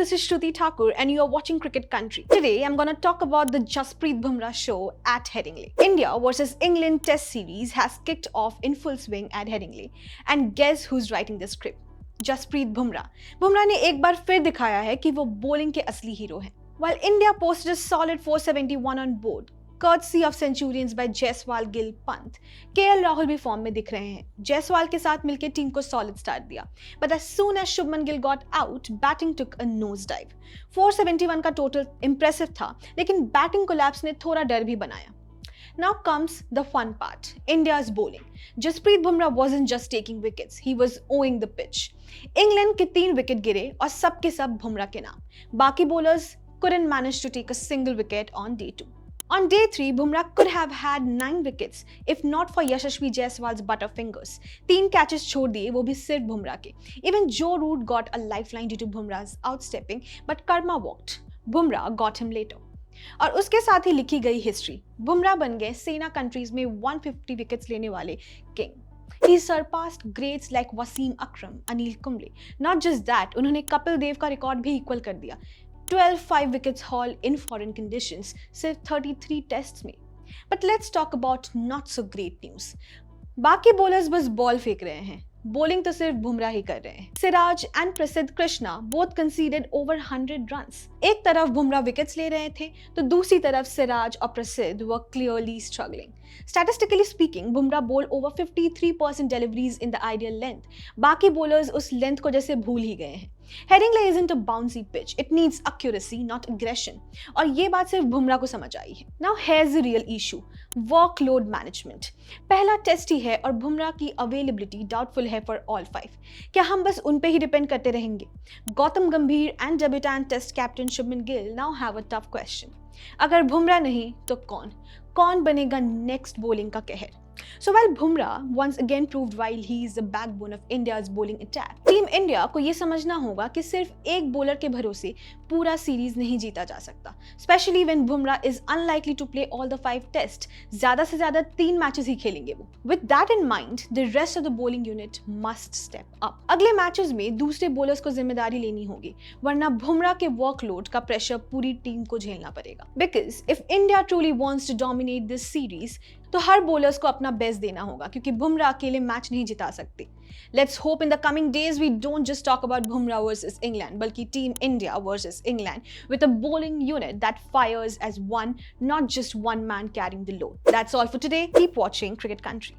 this is Shruti Thakur and you are watching Cricket Country. Today, I'm gonna talk about the Jasprit Bumrah show at Headingley. India versus England Test series has kicked off in full swing at Headingley. And guess who's writing the script? Jasprit Bumrah. Bumrah ने एक बार फिर दिखाया है कि वो bowling के असली hero हैं. While India posted a solid 471 on board, courtesy of centurions by Jaiswal, Gill, Pant, KL Rahul भी फॉर्म में दिख रहे हैं. जायसवाल के साथ मिलकर टीम को सॉलिड स्टार्ट दिया. But as soon as Shubman Gill got out, batting took a nosedive. 471 का टोटल इंप्रेसिव था, लेकिन बैटिंग कोलैप्स ने थोड़ा डर भी बनाया. Now comes the fun part, India's bowling. Jasprit Bumrah wasn't just taking wickets, he was owing the pitch. England के 3 wicket गिरे और सब के सब बुमराह के नाम. बाकी bowlers couldn't manage to take a single wicket on day 2. On day 3, Bumrah could have had 9 wickets if not for Yashasvi Jaiswal's butterfingers. 3 catches छोड़ दिए, वो भी सिर्फ बुमराह के. Even Joe Root got a lifeline due to Bumrah's outstepping, but karma worked. Bumrah got him later. और उसके साथ ही लिखी गई हिस्ट्री. बुमराह बन गए सेना कंट्रीज में 150 विकेट्स लेने वाले king. He surpassed greats like Wasim Akram, Anil Kumble. Not just that, उन्होंने कपिल देव का रिकॉर्ड भी इक्वल कर दिया. 12 5 wickets haul in foreign conditions, सिर्फ 33 टेस्ट्स में. But let's talk about not so great news. बाकी बॉलर्स बस बॉल फेंक रहे हैं. बॉलिंग तो सिर्फ बुमराह ही कर रहे हैं. सिराज एंड प्रसिद्ध Krishna both conceded over 100 runs. एक तरफ बुमराह विकेट्स ले रहे थे तो दूसरी तरफ सिराज और Prasidh were clearly struggling. Statistically speaking, Bumrah bowl over 53% deliveries in the ideal length. बाकी बॉलर्स उस लेंथ को जैसे भूल ही गए हैं. Headingley isn't a bouncy pitch. It needs accuracy, not aggression. और ये बात सिर्फ बुमराह को समझ आई है. Now here's the real issue. Workload management. पहला टेस्ट ही है और बुमराह की अवेलेबिलिटी डाउटफुल है फॉर ऑल 5. क्या हम बस उन पे ही डिपेंड करते रहेंगे? Gautam Gambhir and debutant test captain Shubman Gill now have a tough question. अगर बुमराह नहीं तो कौन बनेगा नेक्स्ट बॉलिंग का कहर? So while Bumrah once again proved while he is the backbone of India's bowling attack, Team India को ये समझना होगा कि सिर्फ एक बॉलर के भरोसे पूरा सीरीज नहीं जीता जा सकता. Especially when Bumrah is unlikely to play all the 5 tests. ज़्यादा से ज़्यादा 3 मैचेस ही खेलेंगे वो. With that in mind, the rest of the bowling unit must step up. अगले मैचेस में दूसरे बॉलर्स को जिम्मेदारी लेनी होगी, वरना बुमराह के वर्कलोड का प्रेशर पूरी टीम को झेलना पड़ेगा. Because if India truly wants to dominate this series, तो हर बॉलर्स को अपना बेस्ट देना होगा क्योंकि बुमराह अकेले मैच नहीं जिता सकते. Let's hope in the coming days we don't just talk about Bumrah versus England, बल्कि Team India versus England with a bowling unit that fires as one, not just one man carrying the load. That's all for today. Keep watching Cricket Country.